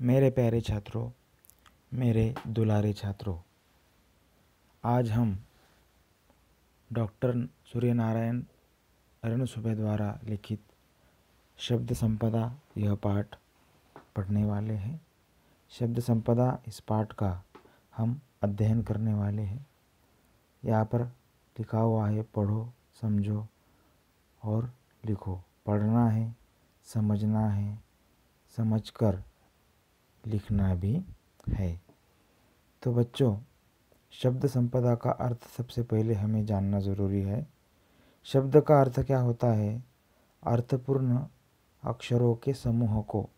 मेरे प्यारे छात्रों, मेरे दुलारे छात्रों, आज हम डॉक्टर सूर्यनारायण रणसुभे द्वारा लिखित शब्द संपदा यह पाठ पढ़ने वाले हैं। शब्द संपदा इस पाठ का हम अध्ययन करने वाले हैं। यहाँ पर लिखा हुआ है, पढ़ो, समझो और लिखो। पढ़ना है, समझना है, समझकर लिखना भी है। तो बच्चों, शब्द संपदा का अर्थ सबसे पहले हमें जानना ज़रूरी है। शब्द का अर्थ क्या होता है? अर्थपूर्ण अक्षरों के समूह को,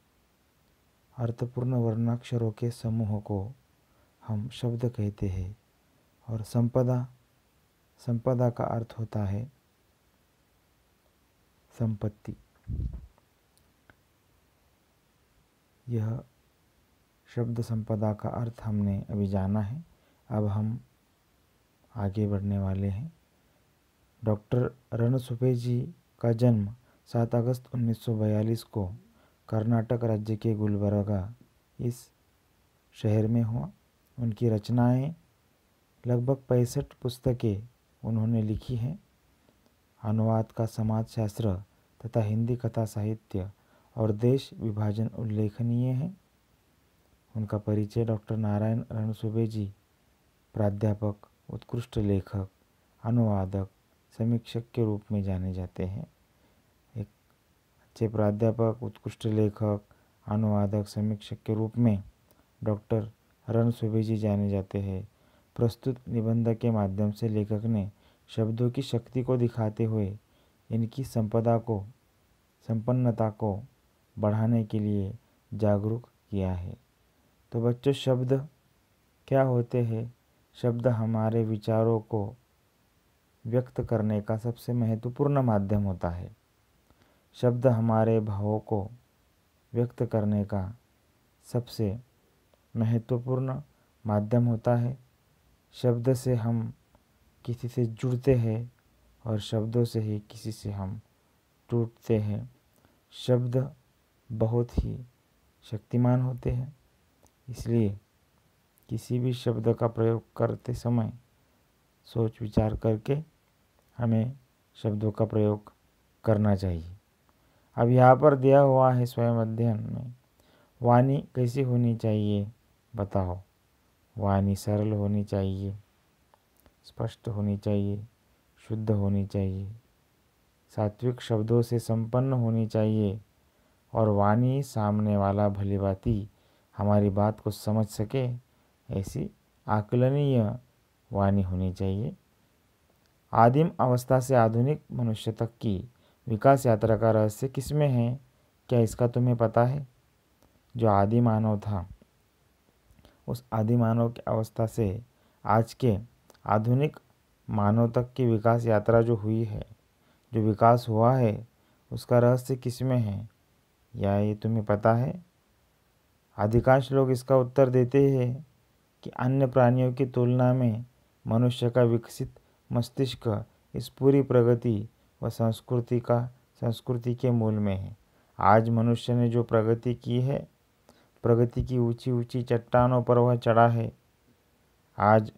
अर्थपूर्ण वर्णाक्षरों के समूह को हम शब्द कहते हैं। और संपदा, संपदा का अर्थ होता है संपत्ति। यह शब्द संपदा का अर्थ हमने अभी जाना है। अब हम आगे बढ़ने वाले हैं। डॉक्टर रणसुभे जी का जन्म 7 अगस्त 1942 को कर्नाटक राज्य के गुलबर्गा इस शहर में हुआ। उनकी रचनाएं लगभग 65 पुस्तकें उन्होंने लिखी हैं। अनुवाद का समाजशास्त्र तथा हिंदी कथा साहित्य और देश विभाजन उल्लेखनीय है। उनका परिचय: डॉक्टर नारायण रणसुभे जी प्राध्यापक, उत्कृष्ट लेखक, अनुवादक, समीक्षक के रूप में जाने जाते हैं। एक अच्छे प्राध्यापक, उत्कृष्ट लेखक, अनुवादक, समीक्षक के रूप में डॉक्टर रणसुभे जी जाने जाते हैं। प्रस्तुत निबंध के माध्यम से लेखक ने शब्दों की शक्ति को दिखाते हुए इनकी संपन्नता को बढ़ाने के लिए जागरूक किया है। तो बच्चों, शब्द क्या होते हैं? शब्द हमारे विचारों को व्यक्त करने का सबसे महत्वपूर्ण माध्यम होता है। शब्द हमारे भावों को व्यक्त करने का सबसे महत्वपूर्ण माध्यम होता है। शब्द से हम किसी से जुड़ते हैं और शब्दों से ही किसी से हम टूटते हैं। शब्द बहुत ही शक्तिमान होते हैं, इसलिए किसी भी शब्द का प्रयोग करते समय सोच विचार करके हमें शब्दों का प्रयोग करना चाहिए। अब यहाँ पर दिया हुआ है स्वयं अध्ययन में, वाणी कैसी होनी चाहिए बताओ। वाणी सरल होनी चाहिए, स्पष्ट होनी चाहिए, शुद्ध होनी चाहिए, सात्विक शब्दों से संपन्न होनी चाहिए और वाणी सामने वाला भलीभांति हमारी बात को समझ सके, ऐसी आकलनीय वाणी होनी चाहिए। आदिम अवस्था से आधुनिक मनुष्य तक की विकास यात्रा का रहस्य किसमें है? क्या इसका तुम्हें पता है? जो आदि मानव था, उस आदि मानव की अवस्था से आज के आधुनिक मानव तक की विकास यात्रा जो हुई है, जो विकास हुआ है, उसका रहस्य किसमें है? या ये तुम्हें पता है? अधिकांश लोग इसका उत्तर देते हैं कि अन्य प्राणियों की तुलना में मनुष्य का विकसित मस्तिष्क इस पूरी प्रगति व संस्कृति के मूल में है। आज मनुष्य ने जो प्रगति की है, प्रगति की ऊंची ऊंची चट्टानों पर वह चढ़ा है। आज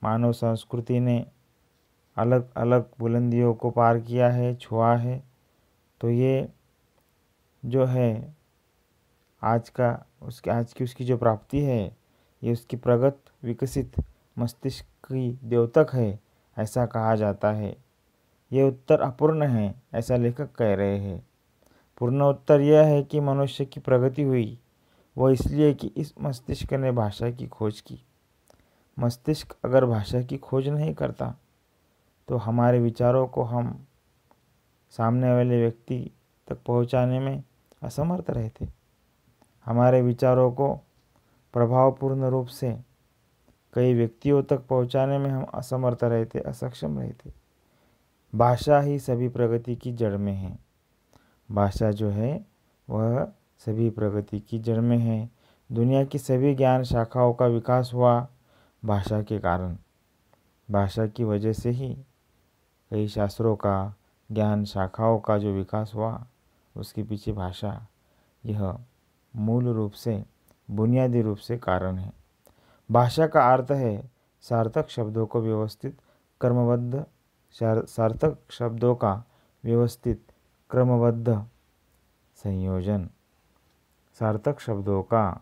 मानव संस्कृति ने अलग अलग बुलंदियों को पार किया है, छुआ है। तो ये जो है आज की उसकी जो प्राप्ति है, ये उसकी प्रगत विकसित मस्तिष्क की द्योतक है, ऐसा कहा जाता है। ये उत्तर अपूर्ण है, ऐसा लेखक कह रहे हैं। पूर्ण उत्तर यह है कि मनुष्य की प्रगति हुई, वो इसलिए कि इस मस्तिष्क ने भाषा की खोज की। मस्तिष्क अगर भाषा की खोज नहीं करता तो हमारे विचारों को हम सामने वाले व्यक्ति तक पहुंचाने में असमर्थ रहते। हमारे विचारों को प्रभावपूर्ण रूप से कई व्यक्तियों तक पहुंचाने में हम असमर्थ रहते, असक्षम रहते। भाषा ही सभी प्रगति की जड़ में है। भाषा जो है वह सभी प्रगति की जड़ में है। दुनिया की सभी ज्ञान शाखाओं का विकास हुआ भाषा के कारण। भाषा की वजह से ही कई शास्त्रों का, ज्ञान शाखाओं का जो विकास हुआ, उसके पीछे भाषा यह मूल रूप से बुनियादी रूप से कारण है। भाषा का अर्थ है सार्थक शब्दों को व्यवस्थित क्रमबद्ध सार्थक शब्दों का व्यवस्थित क्रमबद्ध संयोजन। सार्थक शब्दों का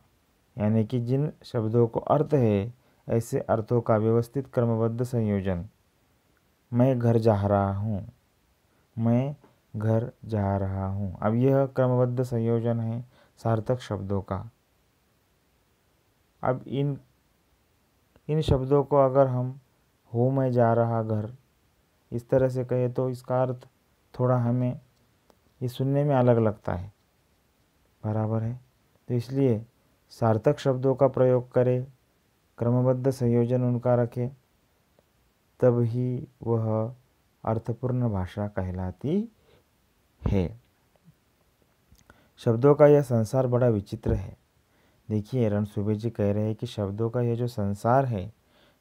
यानी कि जिन शब्दों को अर्थ है ऐसे अर्थों का व्यवस्थित क्रमबद्ध संयोजन। मैं घर जा रहा हूँ, मैं घर जा रहा हूँ। अब यह क्रमबद्ध संयोजन है सार्थक शब्दों का। अब इन शब्दों को अगर हम हूँ मैं जा रहा घर इस तरह से कहें तो इसका अर्थ थोड़ा हमें ये सुनने में अलग लगता है, बराबर है। तो इसलिए सार्थक शब्दों का प्रयोग करें, क्रमबद्ध संयोजन उनका रखें, तब ही वह अर्थपूर्ण भाषा कहलाती है। शब्दों का यह संसार बड़ा विचित्र है। देखिए रणसुभे जी कह रहे हैं कि शब्दों का यह जो संसार है,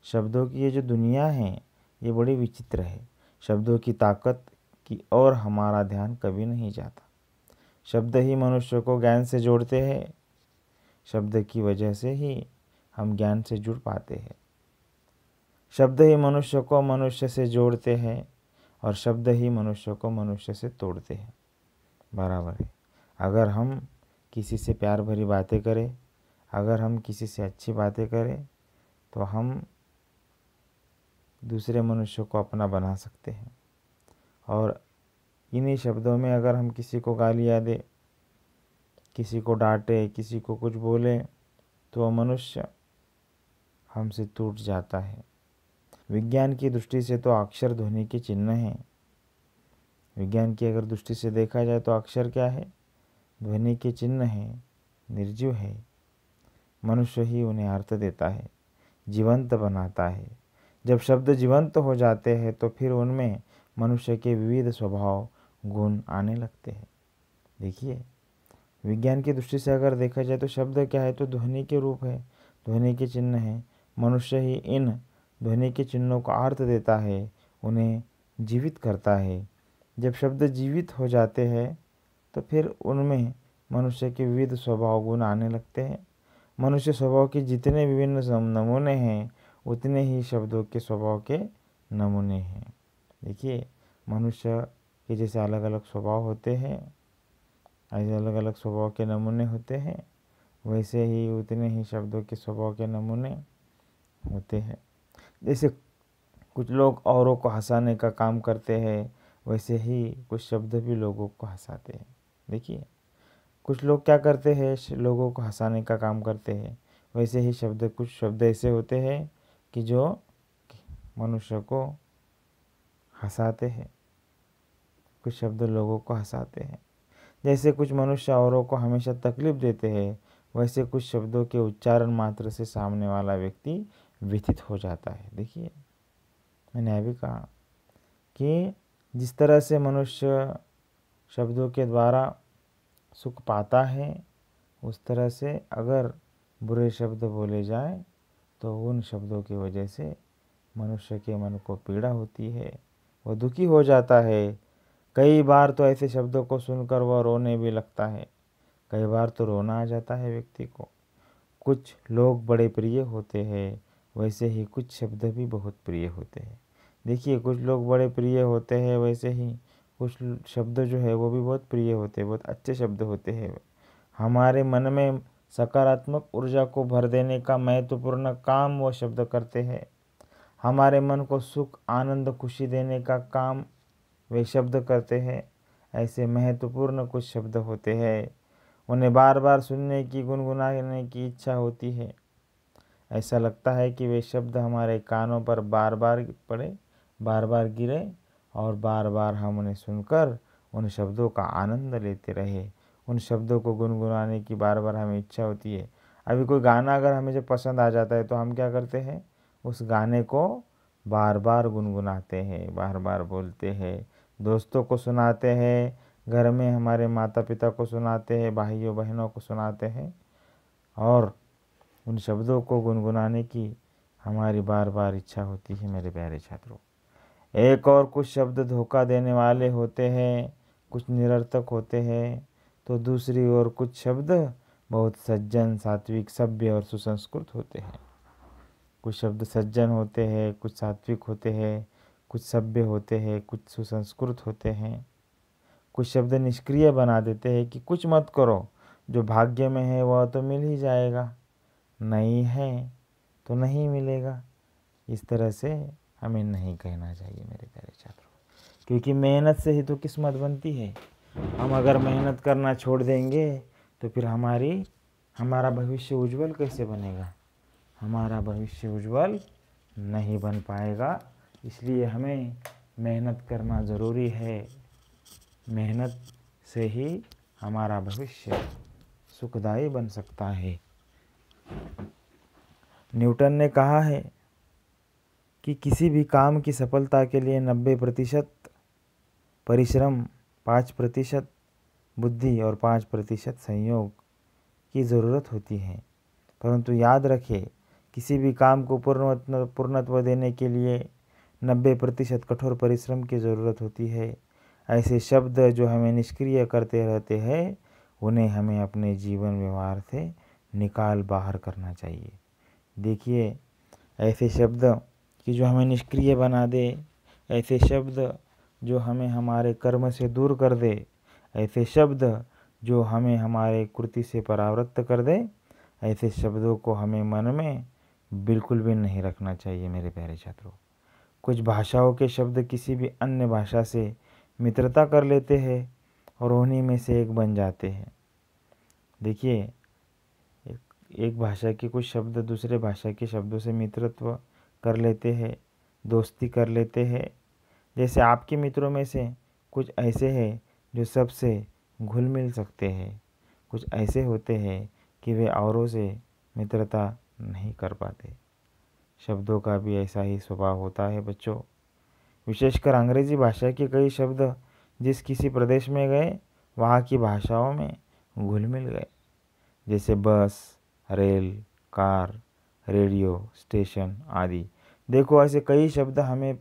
शब्दों की ये जो दुनिया है, ये बड़ी विचित्र है। शब्दों की ताकत की ओर हमारा ध्यान कभी नहीं जाता। शब्द ही मनुष्य को ज्ञान से जोड़ते हैं। शब्द की वजह से ही हम ज्ञान से जुड़ पाते हैं। शब्द ही मनुष्य को मनुष्य से जोड़ते हैं और शब्द ही मनुष्य को मनुष्य से तोड़ते हैं, बराबर है। अगर हम किसी से प्यार भरी बातें करें, अगर हम किसी से अच्छी बातें करें तो हम दूसरे मनुष्य को अपना बना सकते हैं। और इन्हीं शब्दों में अगर हम किसी को गालियाँ दें, किसी को डांटे, किसी को कुछ बोले तो वह मनुष्य हमसे टूट जाता है। विज्ञान की दृष्टि से तो अक्षर ध्वनि के चिन्ह हैं। विज्ञान की अगर दृष्टि से देखा जाए तो अक्षर क्या है? ध्वनि के चिन्ह है, निर्जीव है। मनुष्य ही उन्हें अर्थ देता है, जीवंत बनाता है। जब शब्द जीवंत हो जाते हैं तो फिर उनमें मनुष्य के विविध स्वभाव गुण आने लगते हैं। देखिए विज्ञान की दृष्टि से अगर देखा जाए तो शब्द क्या है? तो ध्वनि के रूप है, ध्वनि के चिन्ह है। मनुष्य ही इन ध्वनि के चिन्हों को अर्थ देता है, उन्हें जीवित करता है। जब शब्द जीवित हो जाते हैं तो फिर उनमें मनुष्य के विविध स्वभाव गुण आने लगते हैं। मनुष्य स्वभाव के जितने विभिन्न नमूने हैं उतने ही शब्दों के स्वभाव के नमूने हैं। देखिए मनुष्य के जैसे अलग अलग स्वभाव होते हैं, ऐसे अलग अलग स्वभाव के नमूने होते हैं, वैसे ही उतने ही शब्दों के स्वभाव के नमूने होते हैं। जैसे कुछ लोग औरों को हंसाने का काम करते हैं, वैसे ही कुछ शब्द भी लोगों को हंसाते हैं। देखिए कुछ लोग क्या करते हैं? लोगों को हंसाने का काम करते हैं, वैसे ही कुछ शब्द ऐसे होते हैं कि जो मनुष्य को हंसाते हैं, कुछ शब्द लोगों को हंसाते हैं। जैसे कुछ मनुष्य औरों को हमेशा तकलीफ देते हैं, वैसे कुछ शब्दों के उच्चारण मात्र से सामने वाला व्यक्ति व्यथित हो जाता है। देखिए मैंने अभी कहा कि जिस तरह से मनुष्य शब्दों के द्वारा सुख पाता है, उस तरह से अगर बुरे शब्द बोले जाए तो उन शब्दों की वजह से मनुष्य के मन को पीड़ा होती है, वह दुखी हो जाता है। कई बार तो ऐसे शब्दों को सुनकर वह रोने भी लगता है, कई बार तो रोना आ जाता है व्यक्ति को। कुछ लोग बड़े प्रिय होते हैं, वैसे ही कुछ शब्द भी बहुत प्रिय होते हैं। देखिए कुछ लोग बड़े प्रिय होते हैं, वैसे ही कुछ शब्द जो है वो भी बहुत प्रिय होते हैं, बहुत अच्छे शब्द होते हैं। हमारे मन में सकारात्मक ऊर्जा को भर देने का महत्वपूर्ण काम वो शब्द करते हैं। हमारे मन को सुख आनंद खुशी देने का काम वे शब्द करते हैं। ऐसे महत्वपूर्ण कुछ शब्द होते हैं, उन्हें बार बार सुनने की गुनगुनाने की इच्छा होती है। ऐसा लगता है कि वे शब्द हमारे कानों पर बार बार पड़े, बार बार गिरे और बार बार हम उन्हें सुनकर उन शब्दों का आनंद लेते रहे। उन शब्दों को गुनगुनाने की बार बार हमें इच्छा होती है। अभी कोई गाना अगर हमें जब पसंद आ जाता है तो हम क्या करते हैं? उस गाने को बार बार गुनगुनाते हैं, बार बार बोलते हैं, दोस्तों को सुनाते हैं, घर में हमारे माता पिता को सुनाते हैं, भाइयों बहनों को सुनाते हैं। और उन शब्दों को गुनगुनाने की हमारी बार बार इच्छा होती है। मेरे प्यारे छात्रों, एक और कुछ शब्द धोखा देने वाले होते हैं, कुछ निरर्थक होते हैं, तो दूसरी ओर कुछ शब्द बहुत सज्जन, सात्विक, सभ्य और सुसंस्कृत होते हैं। कुछ शब्द सज्जन होते हैं, कुछ सात्विक होते हैं, कुछ सभ्य होते हैं, कुछ सुसंस्कृत होते हैं। कुछ शब्द निष्क्रिय बना देते हैं कि कुछ मत करो, जो भाग्य में है वह तो मिल ही जाएगा, नहीं है तो नहीं मिलेगा। इस तरह से हमें नहीं कहना चाहिए मेरे प्यारे छात्रों, क्योंकि मेहनत से ही तो किस्मत बनती है। हम अगर मेहनत करना छोड़ देंगे तो फिर हमारा भविष्य उज्जवल कैसे बनेगा? हमारा भविष्य उज्जवल नहीं बन पाएगा। इसलिए हमें मेहनत करना ज़रूरी है। मेहनत से ही हमारा भविष्य सुखदायी बन सकता है। न्यूटन ने कहा है कि किसी भी काम की सफलता के लिए 90% परिश्रम, 5% बुद्धि और 5% संयोग की ज़रूरत होती है। परंतु याद रखें, किसी भी काम को पूर्णत्व देने के लिए 90% कठोर परिश्रम की ज़रूरत होती है। ऐसे शब्द जो हमें निष्क्रिय करते रहते हैं, उन्हें हमें अपने जीवन व्यवहार से निकाल बाहर करना चाहिए। देखिए, ऐसे शब्द कि जो हमें निष्क्रिय बना दे, ऐसे शब्द जो हमें हमारे कर्म से दूर कर दे, ऐसे शब्द जो हमें हमारे कृति से परावृत्त कर दे, ऐसे शब्दों को हमें मन में बिल्कुल भी नहीं रखना चाहिए मेरे प्यारे छात्रों। कुछ भाषाओं के शब्द किसी भी अन्य भाषा से मित्रता कर लेते हैं और उन्हीं में से एक बन जाते हैं। देखिए, एक भाषा के कुछ शब्द दूसरे भाषा के शब्दों से मित्रत्व कर लेते हैं, दोस्ती कर लेते हैं। जैसे आपके मित्रों में से कुछ ऐसे हैं जो सबसे घुल मिल सकते हैं, कुछ ऐसे होते हैं कि वे औरों से मित्रता नहीं कर पाते। शब्दों का भी ऐसा ही स्वभाव होता है बच्चों। विशेषकर अंग्रेजी भाषा के कई शब्द जिस किसी प्रदेश में गए, वहाँ की भाषाओं में घुल मिल गए। जैसे बस, रेल, कार, रेडियो, स्टेशन आदि। देखो, ऐसे कई शब्द हमें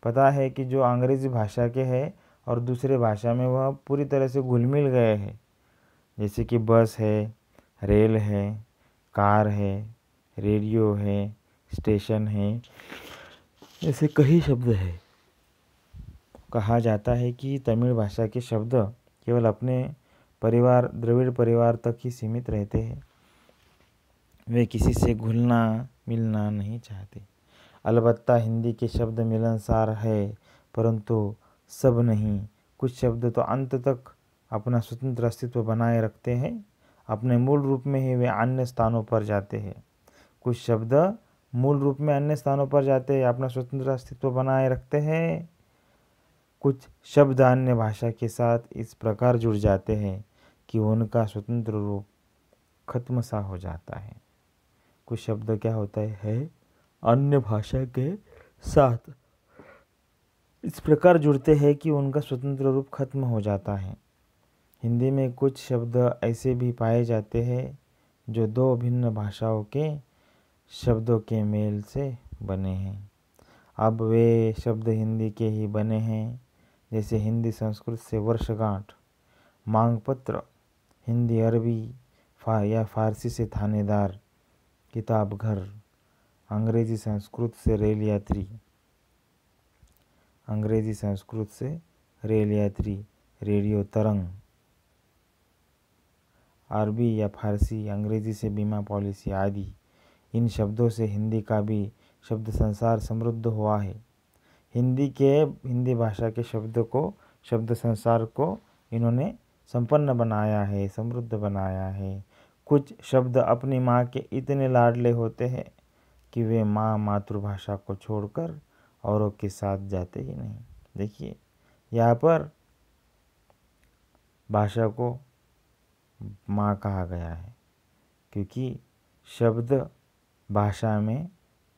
पता है कि जो अंग्रेजी भाषा के हैं और दूसरे भाषा में वह पूरी तरह से घुल मिल गए हैं। जैसे कि बस है, रेल है, कार है, रेडियो है, स्टेशन है, ऐसे कई शब्द हैं। कहा जाता है कि तमिल भाषा के शब्द केवल अपने परिवार, द्रविड़ परिवार तक ही सीमित रहते हैं। वे किसी से घुलना मिलना नहीं चाहते। अलबत्ता हिंदी के शब्द मिलनसार है, परंतु सब नहीं। कुछ शब्द तो अंत तक अपना स्वतंत्र अस्तित्व बनाए रखते हैं, अपने मूल रूप में ही वे अन्य स्थानों पर जाते हैं। कुछ शब्द मूल रूप में अन्य स्थानों पर जाते हैं, अपना स्वतंत्र अस्तित्व बनाए रखते हैं। कुछ शब्द अन्य भाषा के साथ इस प्रकार जुड़ जाते हैं कि उनका स्वतंत्र रूप खत्म सा हो जाता है। कुछ शब्द क्या होता है अन्य भाषा के साथ इस प्रकार जुड़ते हैं कि उनका स्वतंत्र रूप खत्म हो जाता है। हिंदी में कुछ शब्द ऐसे भी पाए जाते हैं जो दो भिन्न भाषाओं के शब्दों के मेल से बने हैं। अब वे शब्द हिंदी के ही बने हैं, जैसे हिंदी संस्कृत से वर्षगांठ, मांग पत्र, हिंदी अरबी या फारसी से थानेदार, किताब घर, अंग्रेजी संस्कृत से रेल यात्री, अंग्रेजी संस्कृत से रेल यात्री, रेडियो तरंग, अरबी या फारसी अंग्रेजी से बीमा पॉलिसी आदि। इन शब्दों से हिंदी का भी शब्द संसार समृद्ध हुआ है। हिंदी भाषा के शब्द संसार को इन्होंने संपन्न बनाया है, समृद्ध बनाया है। कुछ शब्द अपनी माँ के इतने लाडले होते हैं कि वे मातृभाषा को छोड़कर औरों के साथ जाते ही नहीं। देखिए, यहाँ पर भाषा को माँ कहा गया है क्योंकि शब्द भाषा में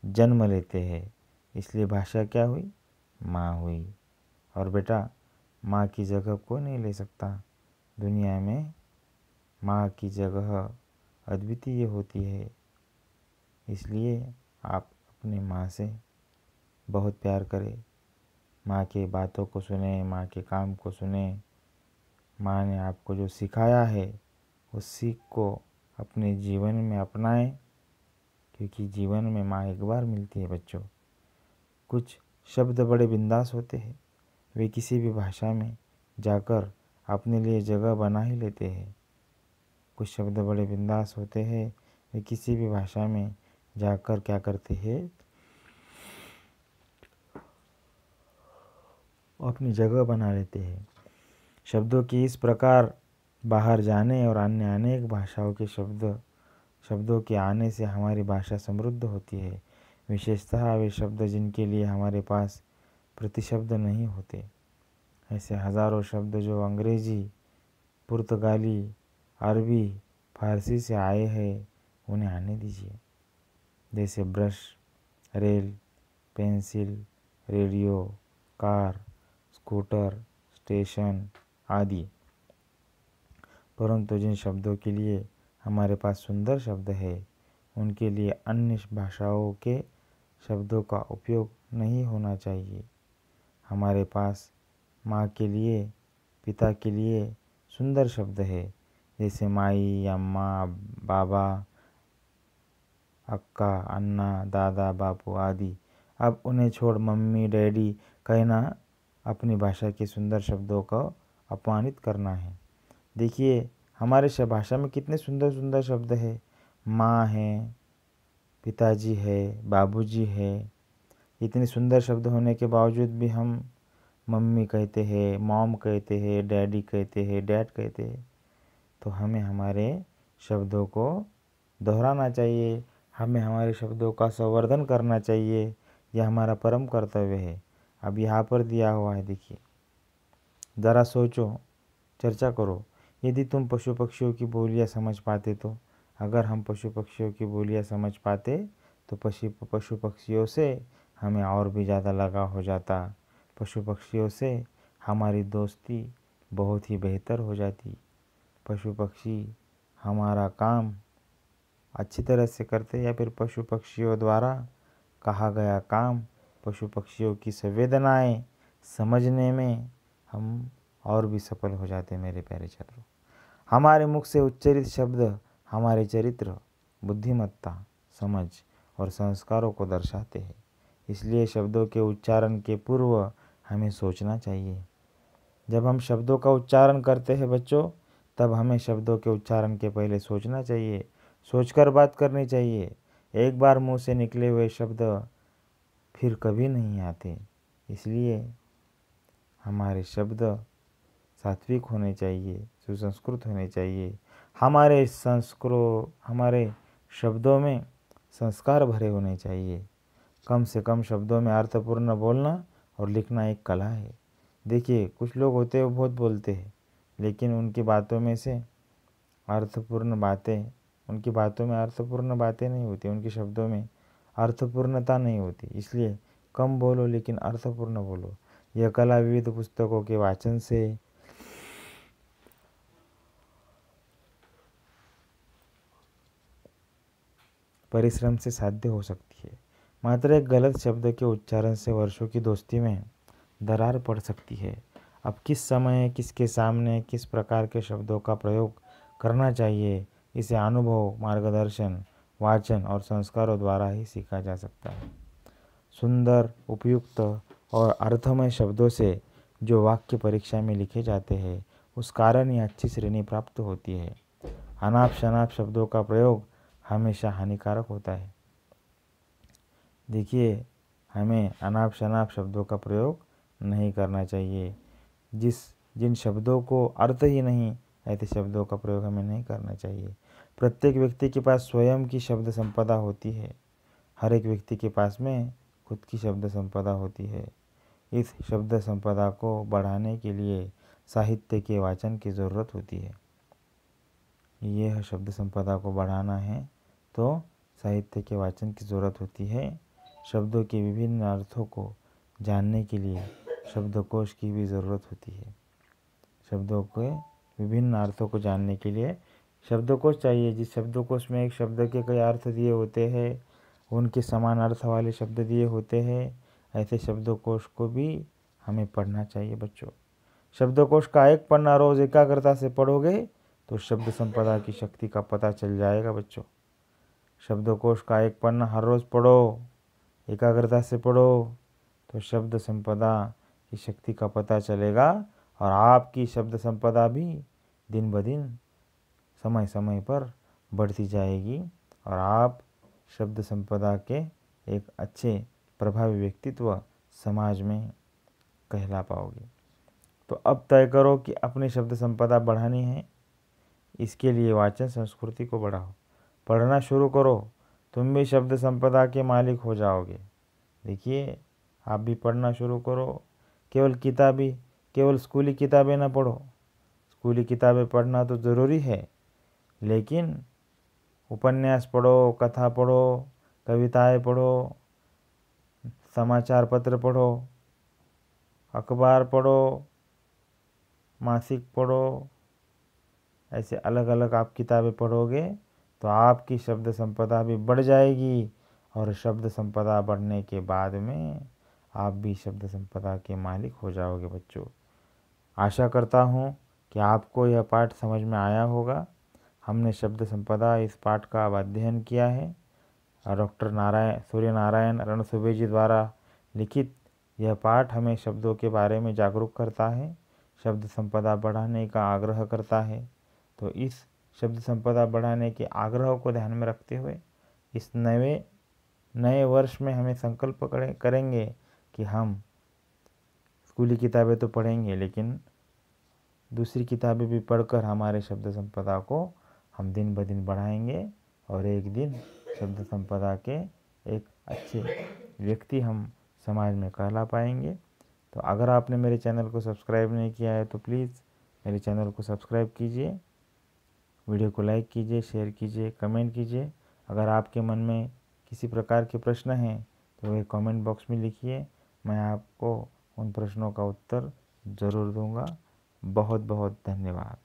जन्म लेते हैं, इसलिए भाषा क्या हुई? माँ हुई। और बेटा, माँ की जगह कोई नहीं ले सकता। दुनिया में माँ की जगह अद्वितीय होती है। इसलिए आप अपनी माँ से बहुत प्यार करें, माँ की बातों को सुने, माँ के काम को सुने। माँ ने आपको जो सिखाया है उस सीख को अपने जीवन में अपनाएं, क्योंकि जीवन में माँ एक बार मिलती है बच्चों। कुछ शब्द बड़े बिंदास होते हैं, वे किसी भी भाषा में जाकर अपने लिए जगह बना ही लेते हैं। कुछ शब्द बड़े बिंदास होते हैं, वे किसी भी भाषा में जाकर क्या करते हैं, अपनी जगह बना लेते हैं। शब्दों की इस प्रकार बाहर जाने और अन्य अनेक भाषाओं के शब्दों के आने से हमारी भाषा समृद्ध होती है। विशेषतः वे शब्द जिनके लिए हमारे पास प्रतिशब्द नहीं होते। ऐसे हजारों शब्द जो अंग्रेजी, पुर्तगाली, अरबी, फारसी से आए हैं, उन्हें आने दीजिए। जैसे brush, rail, pencil, radio, car, scooter, station आदि। परंतु जिन शब्दों के लिए हमारे पास सुंदर शब्द है, उनके लिए अन्य भाषाओं के शब्दों का उपयोग नहीं होना चाहिए। हमारे पास माँ के लिए, पिता के लिए सुंदर शब्द है, जैसे माई, अम्मा, बाबा, अक्का, अन्ना, दादा, बापू आदि। अब उन्हें छोड़ मम्मी, डैडी कहना अपनी भाषा के सुंदर शब्दों को अपमानित करना है। देखिए हमारे भाषा में कितने सुंदर सुंदर शब्द है। माँ है, पिताजी है, बाबूजी है। इतने सुंदर शब्द होने के बावजूद भी हम मम्मी कहते हैं, मॉम कहते हैं, डैडी कहते हैं, डैड कहते हैं। तो हमें हमारे शब्दों को दोहराना चाहिए, हमें हमारे शब्दों का संवर्धन करना चाहिए। यह हमारा परम कर्तव्य है। अब यहाँ पर दिया हुआ है, देखिए, ज़रा सोचो, चर्चा करो। यदि तुम पशु पक्षियों की बोलियाँ समझ पाते तो, अगर हम पशु पक्षियों की बोलियाँ समझ पाते तो पशु पक्षियों से हमें और भी ज़्यादा लगाव हो जाता। पशु पक्षियों से हमारी दोस्ती बहुत ही बेहतर हो जाती। पशु पक्षी हमारा काम अच्छी तरह से करते, या फिर पशु पक्षियों द्वारा कहा गया काम, पशु पक्षियों की संवेदनाएं समझने में हम और भी सफल हो जाते। मेरे प्यारे छात्रों, हमारे मुख से उच्चरित शब्द हमारे चरित्र, बुद्धिमत्ता, समझ और संस्कारों को दर्शाते हैं। इसलिए शब्दों के उच्चारण के पूर्व हमें सोचना चाहिए। जब हम शब्दों का उच्चारण करते हैं बच्चों, तब हमें शब्दों के उच्चारण के पहले सोचना चाहिए, सोचकर बात करनी चाहिए। एक बार मुंह से निकले हुए शब्द फिर कभी नहीं आते। इसलिए हमारे शब्द सात्विक होने चाहिए, सुसंस्कृत होने चाहिए। हमारे शब्दों में संस्कार भरे होने चाहिए। कम से कम शब्दों में अर्थपूर्ण बोलना और लिखना एक कला है। देखिए कुछ लोग होते हैं वो बहुत बोलते हैं, लेकिन उनकी बातों में अर्थपूर्ण बातें नहीं होती, उनके शब्दों में अर्थपूर्णता नहीं होती। इसलिए कम बोलो लेकिन अर्थपूर्ण बोलो। यह कला विविध पुस्तकों के वाचन से, परिश्रम से साध्य हो सकती है। मात्र एक गलत शब्द के उच्चारण से वर्षों की दोस्ती में दरार पड़ सकती है। अब किस समय, किसके सामने, किस प्रकार के शब्दों का प्रयोग करना चाहिए, इसे अनुभव, मार्गदर्शन, वाचन और संस्कारों द्वारा ही सीखा जा सकता है। सुंदर, उपयुक्त और अर्थमय शब्दों से जो वाक्य परीक्षा में लिखे जाते हैं, उस कारण ही अच्छी श्रेणी प्राप्त होती है। अनाप शनाप शब्दों का प्रयोग हमेशा हानिकारक होता है। देखिए हमें अनाप शनाप शब्दों का प्रयोग नहीं करना चाहिए। जिन शब्दों को अर्थ ही नहीं, ऐसे शब्दों का प्रयोग हमें नहीं करना चाहिए। प्रत्येक व्यक्ति के पास स्वयं की शब्द संपदा होती है। हर एक व्यक्ति के पास में खुद की शब्द संपदा होती है। इस शब्द संपदा को बढ़ाने के लिए साहित्य के वाचन की ज़रूरत होती है। यह शब्द संपदा को बढ़ाना है तो साहित्य के वाचन की ज़रूरत होती है। शब्दों के विभिन्न अर्थों को जानने के लिए शब्दकोश की भी ज़रूरत होती है। शब्दों के विभिन्न अर्थों को जानने के लिए शब्दकोश चाहिए। जिस शब्दकोश में एक शब्द के कई अर्थ दिए होते हैं, उनके समान अर्थ वाले शब्द दिए होते हैं, ऐसे शब्दकोश को भी हमें पढ़ना चाहिए बच्चों। शब्दकोश का एक पन्ना रोज़ एकाग्रता से पढ़ोगे तो शब्द संपदा की शक्ति का पता चल जाएगा बच्चों। शब्दकोश का एक पन्ना हर रोज़ पढ़ो, एकाग्रता से पढ़ो, तो शब्द संपदा की शक्ति का पता चलेगा और आपकी शब्द संपदा भी दिन ब दिन समय समय पर बढ़ती जाएगी और आप शब्द संपदा के एक अच्छे प्रभावी व्यक्तित्व समाज में कहला पाओगे। तो अब तय करो कि अपनी शब्द संपदा बढ़ानी है। इसके लिए वाचन संस्कृति को बढ़ाओ, पढ़ना शुरू करो, तुम भी शब्द संपदा के मालिक हो जाओगे। देखिए, आप भी पढ़ना शुरू करो। केवल स्कूली किताबें ना पढ़ो। स्कूली किताबें पढ़ना तो ज़रूरी है, लेकिन उपन्यास पढ़ो, कथा पढ़ो, कविताएं पढ़ो, समाचार पत्र पढ़ो, अखबार पढ़ो, मासिक पढ़ो। ऐसे अलग अलग आप किताबें पढ़ोगे तो आपकी शब्द संपदा भी बढ़ जाएगी और शब्द संपदा बढ़ने के बाद में आप भी शब्द संपदा के मालिक हो जाओगे बच्चों। आशा करता हूँ कि आपको यह पाठ समझ में आया होगा। हमने शब्द संपदा इस पाठ का अब अध्ययन किया है और डॉक्टर सूर्य नारायण रणसुभे जी द्वारा लिखित यह पाठ हमें शब्दों के बारे में जागरूक करता है, शब्द संपदा बढ़ाने का आग्रह करता है। तो इस शब्द संपदा बढ़ाने के आग्रह को ध्यान में रखते हुए इस नए वर्ष में हमें संकल्प करेंगे कि हम स्कूली किताबें तो पढ़ेंगे, लेकिन दूसरी किताबें भी पढ़कर हमारे शब्द संपदा को हम दिन ब दिन बढ़ाएंगे और एक दिन शब्द संपदा के एक अच्छे व्यक्ति हम समाज में कहला पाएंगे। तो अगर आपने मेरे चैनल को सब्सक्राइब नहीं किया है तो प्लीज़ मेरे चैनल को सब्सक्राइब कीजिए, वीडियो को लाइक कीजिए, शेयर कीजिए, कमेंट कीजिए। अगर आपके मन में किसी प्रकार के प्रश्न हैं तो वे कमेंट बॉक्स में लिखिए, मैं आपको उन प्रश्नों का उत्तर ज़रूर दूंगा। बहुत बहुत धन्यवाद।